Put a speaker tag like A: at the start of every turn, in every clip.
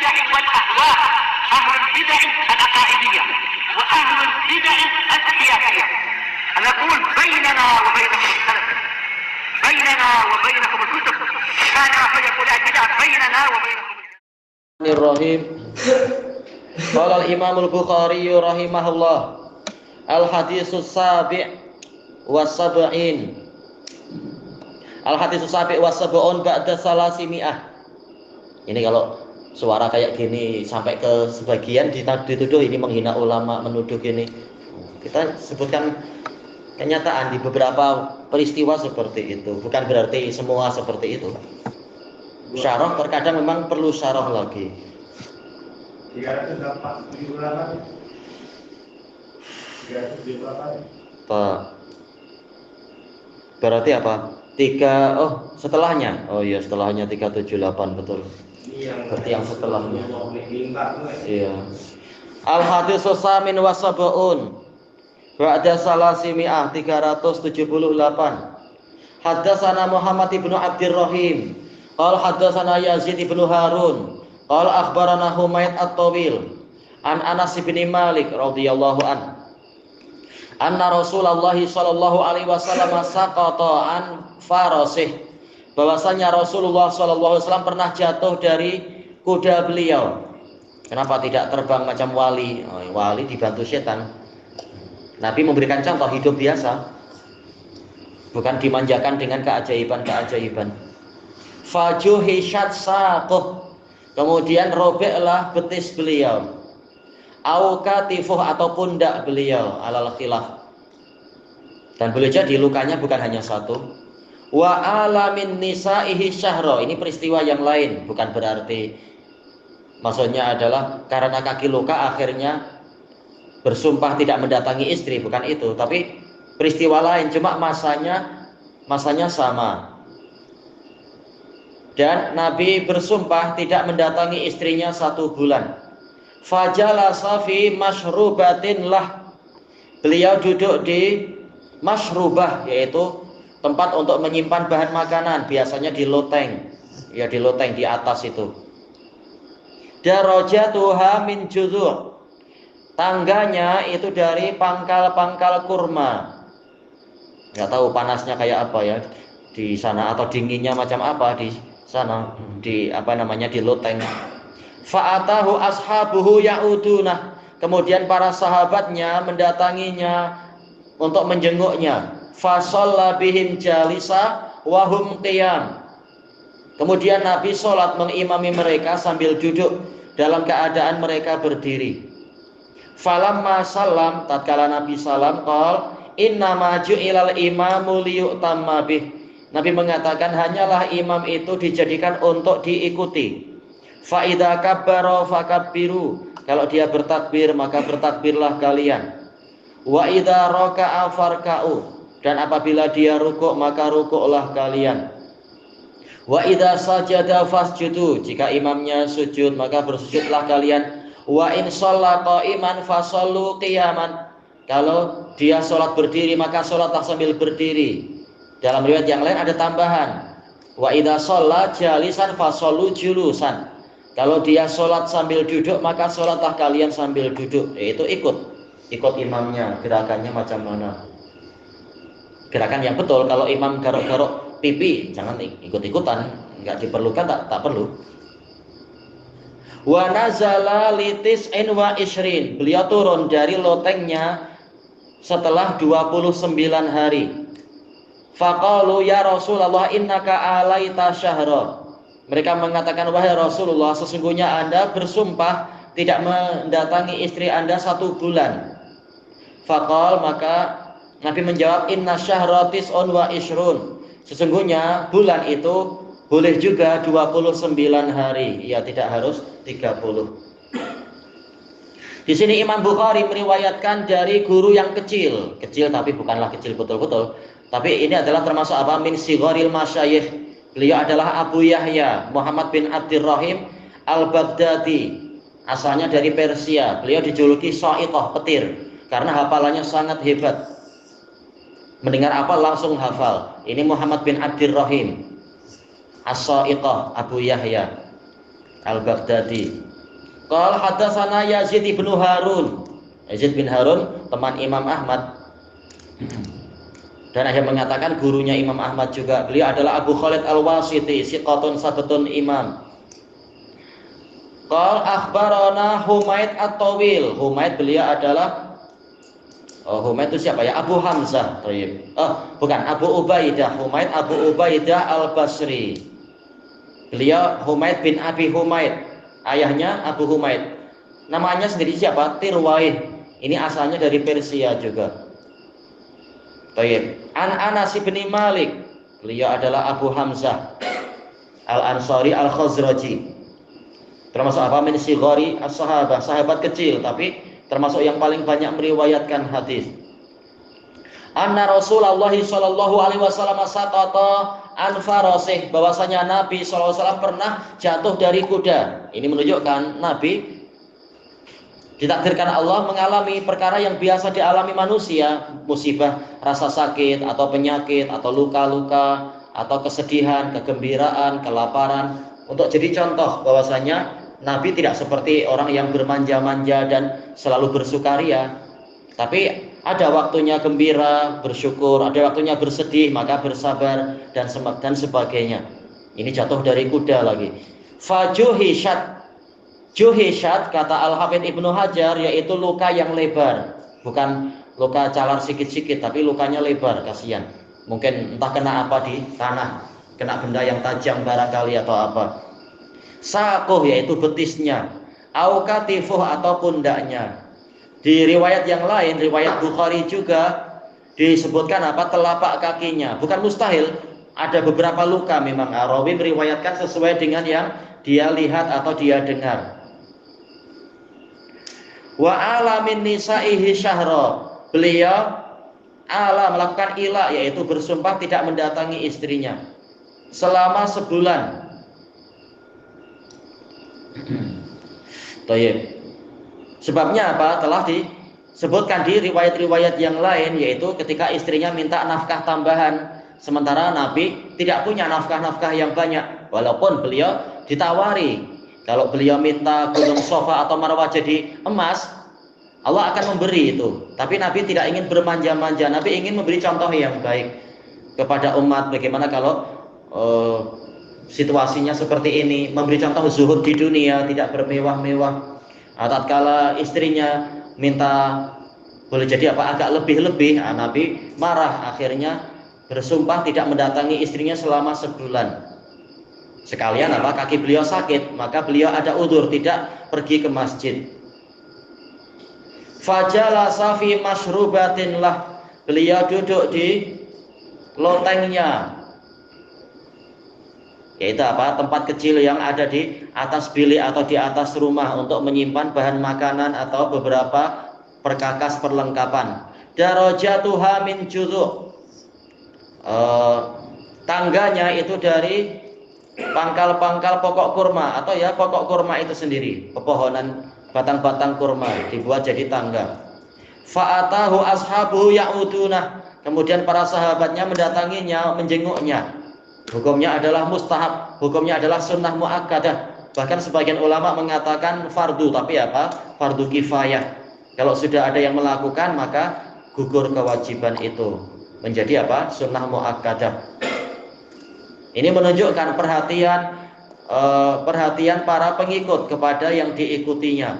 A: البدع والأهواء، أهل البدع العقائدية وأهل البدع السياسية. نقول بيننا وبينكم السلف، بيننا وبينكم الكتب، كان فيقول البدع بيننا وبينكم.
B: Bismillahirrahmanirrahim. Qala al-Imam al-Bukhari rahimahullah, al-haditsus sabi' was sab'in. Al-haditsus sabi' was sab'un ba'da salasimi'ah. Ini kalau suara kayak gini sampai ke sebagian dituduh ini menghina ulama, menuduh gini. Kita sebutkan kenyataan di beberapa peristiwa seperti itu. Bukan berarti semua seperti itu. Syarah terkadang memang perlu syarah lagi. 378. Pak. Berarti apa? Setelahnya. Oh iya, setelahnya 378 betul. Berarti yang setelahnya. Iya. Al-haditsus samin wa sab'un. Ba'da salasimi'ah 378. Haddatsana Muhammad ibnu Abdirrahim. Qala haddatsana Yazid ibnu Harun. Qala akhbarana Humayd at-Tawil an Anas bin Malik radhiyallahu an. Anna Rasulullah sallallahu alaihi wasallam saqata an farasih. Bahwasanya Rasulullah sallallahu alaihi wasallam pernah jatuh dari kuda beliau. Kenapa tidak terbang macam wali? Wali dibantu setan. Nabi memberikan contoh hidup biasa. Bukan dimanjakan dengan keajaiban-keajaiban. Fajuhishat saquh, kemudian robeklah betis beliau, au katifuh atau pundak beliau alal khilaf, dan boleh jadi lukanya bukan hanya satu. Wa alamin nisaihi syahra, ini peristiwa yang lain, bukan berarti maksudnya adalah karena kaki luka akhirnya bersumpah tidak mendatangi istri, bukan itu, tapi peristiwa lain, cuma masanya sama. Dan Nabi bersumpah tidak mendatangi istrinya 1 bulan. Fajalasa fi masyrubatin lah. Beliau duduk di masyrubah, yaitu tempat untuk menyimpan bahan makanan, biasanya di loteng. Ya, di loteng di atas itu. Darajatuha min judhu'. Tangganya itu dari pangkal-pangkal kurma. Enggak tahu panasnya kayak apa ya di sana, atau dinginnya macam apa di sana, di di loteng. Fa'atahu ashabuhu ya'uduna, kemudian para sahabatnya mendatanginya untuk menjenguknya. Fasalla bihim jalisa wa hum qiyam, kemudian Nabi sholat mengimami mereka sambil duduk dalam keadaan mereka berdiri. Falamma salam, tatkala Nabi salam, qala innama ju'ilal imamu liyu'tamma bih. Nabi mengatakan hanyalah imam itu dijadikan untuk diikuti. Fa idza kabbara fakabbiru, kalau dia bertakbir maka bertakbirlah kalian. Wa idza raka'a farka'u, dan apabila dia rukuk maka rukuklah kalian. Wa idza sajada fasjudu, jika imamnya sujud maka bersujudlah kalian. Wa in shalla qa'iman fasallu qiyaman, kalau dia sholat berdiri maka sholatlah sambil berdiri. Dalam riwayat yang lain ada tambahan, wa idza shalla jalisan fasallu julusan, kalau dia sholat sambil duduk maka sholatlah kalian sambil duduk. Yaitu ikut imamnya, gerakannya macam mana, gerakan yang betul. Kalau imam garuk-garuk pipi jangan ikut-ikutan, enggak diperlukan, tak perlu. Wa nazala litis'in wa ishrin, beliau turun dari lotengnya setelah 29 hari. Faqalu ya Rasulullah innaka alaita syahra, mereka mengatakan wahai Rasulullah, sesungguhnya Anda bersumpah tidak mendatangi istri Anda 1 bulan. Faqal, maka Nabi menjawab inna syahra tis'un wa ishrun, sesungguhnya bulan itu boleh juga 29 hari, ya tidak harus 30. Di sini Imam Bukhari meriwayatkan dari guru yang kecil tapi bukanlah kecil betul-betul, tapi ini adalah termasuk apa? Min sigharil masyayikh. Beliau adalah Abu Yahya Muhammad bin Abdirrahim al-Baghdadi, asalnya dari Persia. Beliau dijuluki Sa'iqah, petir, karena hafalannya sangat hebat. Mendengar apa langsung hafal. Ini Muhammad bin Abdirrahim As-Sa'iqah Abu Yahya al-Baghdadi. Qala hadatsana Yazid bin Harun. Yazid bin Harun teman Imam Ahmad. Dan akhirnya mengatakan gurunya Imam Ahmad juga. Beliau adalah Abu Khalid Al-Wasiti, siqatun sabtun imam. Qala akhbarana Humaid At-Tawil. Humaid beliau adalah Humaid itu siapa ya? Abu Hamzah. Bukan, Abu Ubaidah. Humaid Abu Ubaidah Al-Basri. Beliau Humaid bin Abi Humaid. Ayahnya Abu Humaid. Namanya sendiri siapa? Tirwaih. Ini asalnya dari Persia juga. Baik. Anas bin Malik. Beliau adalah Abu Hamzah Al-Ansari Al-Khazraji. Termasuk apa? Min sighari as-sahabah, sahabat kecil tapi termasuk yang paling banyak meriwayatkan hadis. Anna Rasulullah sallallahu alaihi wasallam saqata an farasih, bahwasanya Nabi sallallahu alaihi wasallam pernah jatuh dari kuda. Ini menunjukkan Nabi ditakdirkan Allah mengalami perkara yang biasa dialami manusia, musibah, rasa sakit atau penyakit atau luka-luka atau kesedihan, kegembiraan, kelaparan, untuk jadi contoh bahwasanya Nabi tidak seperti orang yang bermanja-manja dan selalu bersukaria, tapi ada waktunya gembira, bersyukur, ada waktunya bersedih, maka bersabar dan sebagainya. Ini jatuh dari kuda lagi. Fajuhishat. Juhishat kata Al-Hafidz Ibnu Hajar yaitu luka yang lebar, bukan luka calar sikit-sikit tapi lukanya lebar, kasihan. Mungkin entah kena apa di tanah, kena benda yang tajam barangkali atau apa. Saquh yaitu betisnya, au katifuh atau pundaknya. Di riwayat yang lain, riwayat Bukhari juga disebutkan apa? Telapak kakinya. Bukan mustahil, ada beberapa luka memang. Rawi meriwayatkan sesuai dengan yang dia lihat atau dia dengar. Wa alamin nisaihi syahra. Beliau melakukan ila, yaitu bersumpah tidak mendatangi istrinya selama sebulan. Tayyib. Sebabnya apa? Telah disebutkan di riwayat-riwayat yang lain, yaitu ketika istrinya minta nafkah tambahan, sementara Nabi tidak punya nafkah-nafkah yang banyak. Walaupun beliau ditawari, kalau beliau minta gunung Safa atau Marwah jadi emas, Allah akan memberi itu. Tapi Nabi tidak ingin bermanja-manja. Nabi ingin memberi contoh yang baik kepada umat. Bagaimana kalau situasinya seperti ini, memberi contoh zuhud di dunia, tidak bermewah-mewah. Tatkala istrinya minta boleh jadi apa agak lebih-lebih, Nabi marah, akhirnya bersumpah tidak mendatangi istrinya selama sebulan. Sekalian apa? Kaki beliau sakit, maka beliau ada udzur tidak pergi ke masjid. Fajalasa fi masyrubatin lah. Beliau duduk di lotengnya, yaitu apa? Tempat kecil yang ada di atas bilik atau di atas rumah untuk menyimpan bahan makanan atau beberapa perkakas perlengkapan. Darajatuha min judhu. Tangganya itu dari pangkal-pangkal pokok kurma atau ya pokok kurma itu sendiri, pepohonan batang-batang kurma dibuat jadi tangga. Fa'atahu ashabuhu ya'uduna. Kemudian para sahabatnya mendatanginya, menjenguknya. Hukumnya adalah mustahab, hukumnya adalah sunnah muakkadah. Bahkan sebagian ulama mengatakan fardu, tapi apa? Fardu kifayah. Kalau sudah ada yang melakukan, maka gugur kewajiban itu. Menjadi apa? Sunnah muakkadah. Ini menunjukkan perhatian para pengikut kepada yang diikutinya,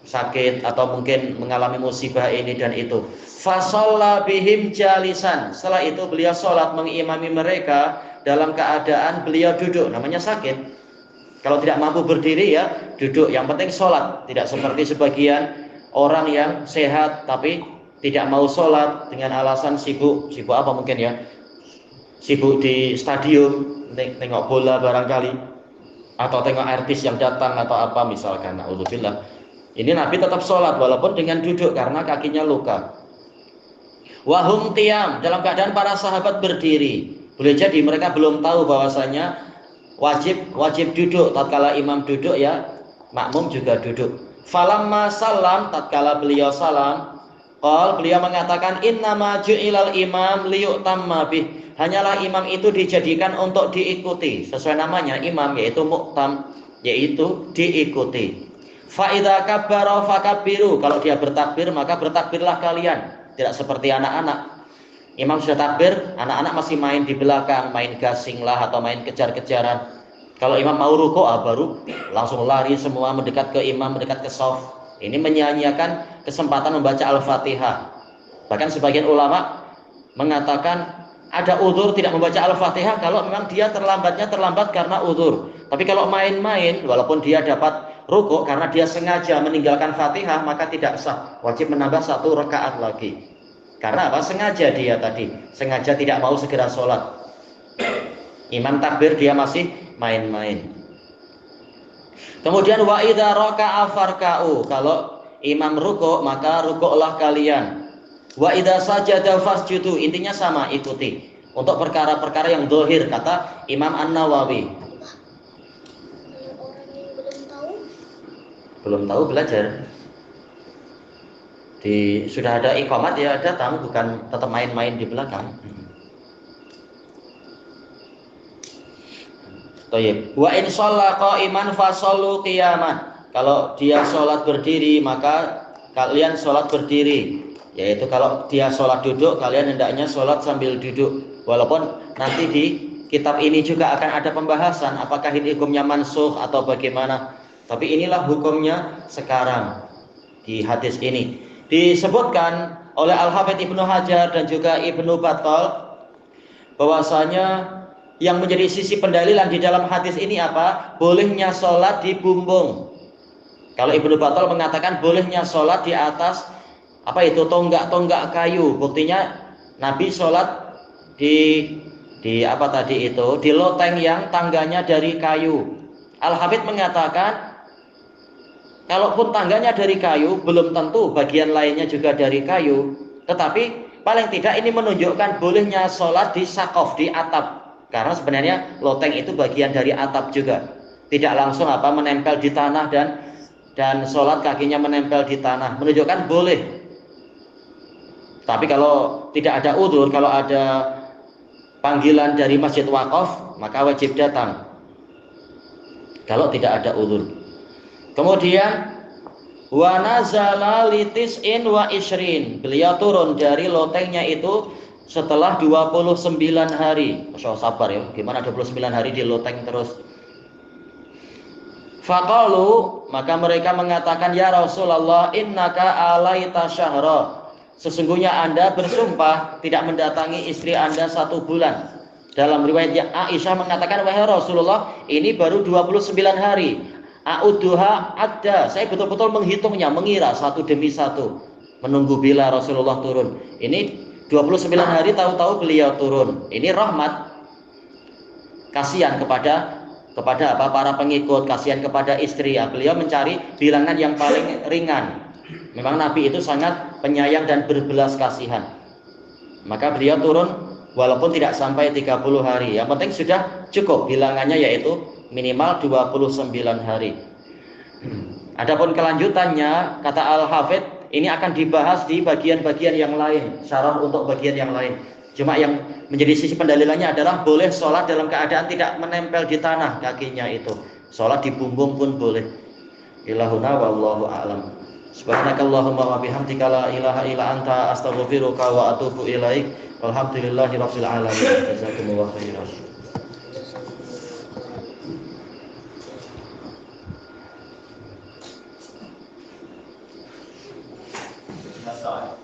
B: sakit atau mungkin mengalami musibah ini dan itu. Fasalla bihim jalisan. Setelah itu beliau sholat mengimami mereka dalam keadaan beliau duduk. Namanya sakit. Kalau tidak mampu berdiri ya duduk. Yang penting sholat. Tidak seperti sebagian orang yang sehat tapi tidak mau sholat dengan alasan sibuk apa mungkin ya, sibuk di stadium, tengok bola barangkali, atau tengok artis yang datang atau apa misalkan. Na'udzubillah. Ini Nabi tetap sholat walaupun dengan duduk karena kakinya luka. Wahum tiam, dalam keadaan para sahabat berdiri. Boleh jadi mereka belum tahu bahwasanya wajib duduk. Tatkala imam duduk ya makmum juga duduk. Falamma salam, tatkala beliau salam, beliau mengatakan innama ju'ilal imam liyu'tamma bih. Hanyalah imam itu dijadikan untuk diikuti. Sesuai namanya imam, yaitu mu'tam, yaitu diikuti. Fa idza kabbara fakabbiru. Kalau dia bertakbir maka bertakbirlah kalian. Tidak seperti anak-anak. Imam sudah takbir, anak-anak masih main di belakang, main gasing lah atau main kejar-kejaran. Kalau imam mau rukuk, baru langsung lari semua mendekat ke imam, mendekat ke shaf. Ini menyia-nyiakan kesempatan membaca Al-Fatihah. Bahkan sebagian ulama mengatakan ada uzur tidak membaca Al-Fatihah kalau memang dia terlambat karena uzur. Tapi kalau main-main, walaupun dia dapat rukuk karena dia sengaja meninggalkan Fatihah, maka tidak sah. Wajib menambah 1 rakaat lagi. Karena apa? Sengaja dia tadi, sengaja tidak mau segera sholat. Imam takbir dia masih main-main. Kemudian wa idza raka'a farka'u. Kalau imam rukuk maka rukuklah kalian. Wa idza sajada fasjudu. Intinya sama, ikuti. Untuk perkara-perkara yang zahir kata Imam An-Nawawi. Belum tahu belajar. Sudah ada iqamat ya datang, bukan tetap main-main di belakang. Thayyib. Wa in shalla qa'iman fa shallu qiyaman. Kalau dia sholat berdiri maka kalian sholat berdiri. Yaitu kalau dia sholat duduk, kalian hendaknya sholat sambil duduk. Walaupun nanti di kitab ini juga akan ada pembahasan apakah ini hukumnya mansukh atau bagaimana. Tapi inilah hukumnya sekarang di hadis ini. Disebutkan oleh Al-Hafidz Ibnu Hajar dan juga Ibnu Battal bahwasanya yang menjadi sisi pendalilan di dalam hadis ini apa? Bolehnya sholat di bumbung. Kalau Ibnu Battal mengatakan bolehnya sholat di atas tonggak-tonggak kayu. Buktinya Nabi sholat di apa tadi itu? Di loteng yang tangganya dari kayu. Al-Hafidz mengatakan kalaupun tangganya dari kayu, belum tentu bagian lainnya juga dari kayu. Tetapi paling tidak ini menunjukkan bolehnya sholat di saqaf, di atap. Karena sebenarnya loteng itu bagian dari atap juga. Tidak langsung menempel di tanah dan sholat kakinya menempel di tanah. Menunjukkan boleh. Tapi kalau tidak ada udzur, kalau ada panggilan dari masjid wakaf, maka wajib datang. Kalau tidak ada udzur. Kemudian wa nazala litis'in wa ishrin. Beliau turun dari lotengnya itu setelah 29 hari. Masya Allah, sabar ya. Gimana 29 hari di loteng terus. Faqalu, maka mereka mengatakan, ya Rasulullah, innaka alaita syahra. Sesungguhnya Anda bersumpah tidak mendatangi istri Anda 1 bulan. Dalam riwayat Aisyah mengatakan, wahai Rasulullah, ini baru 29 hari. A'udduha adda. Saya betul-betul menghitungnya, mengira 1 demi 1. Menunggu bila Rasulullah turun. Ini 29 hari tahu-tahu beliau turun. Ini rahmat. Kasihan kepada para pengikut, kasihan kepada istri. Beliau mencari bilangan yang paling ringan. Memang Nabi itu sangat penyayang dan berbelas kasihan. Maka beliau turun walaupun tidak sampai 30 hari. Yang penting sudah cukup bilangannya, yaitu minimal 29 hari. Adapun kelanjutannya, kata Al-Hafidz, ini akan dibahas di bagian-bagian yang lain, syarah untuk bagian yang lain. Cuma yang menjadi sisi pendalilannya adalah boleh sholat dalam keadaan tidak menempel di tanah kakinya itu. Sholat di bumbung pun boleh. Ilahuna wallahu a'lam. Subhanakallahumma wa bihamdika la ilaha illa anta astaghfiruka wa atubu ilaik. Walhamdulillahirabbil alamin. Jazakumullahu khairan. That's all.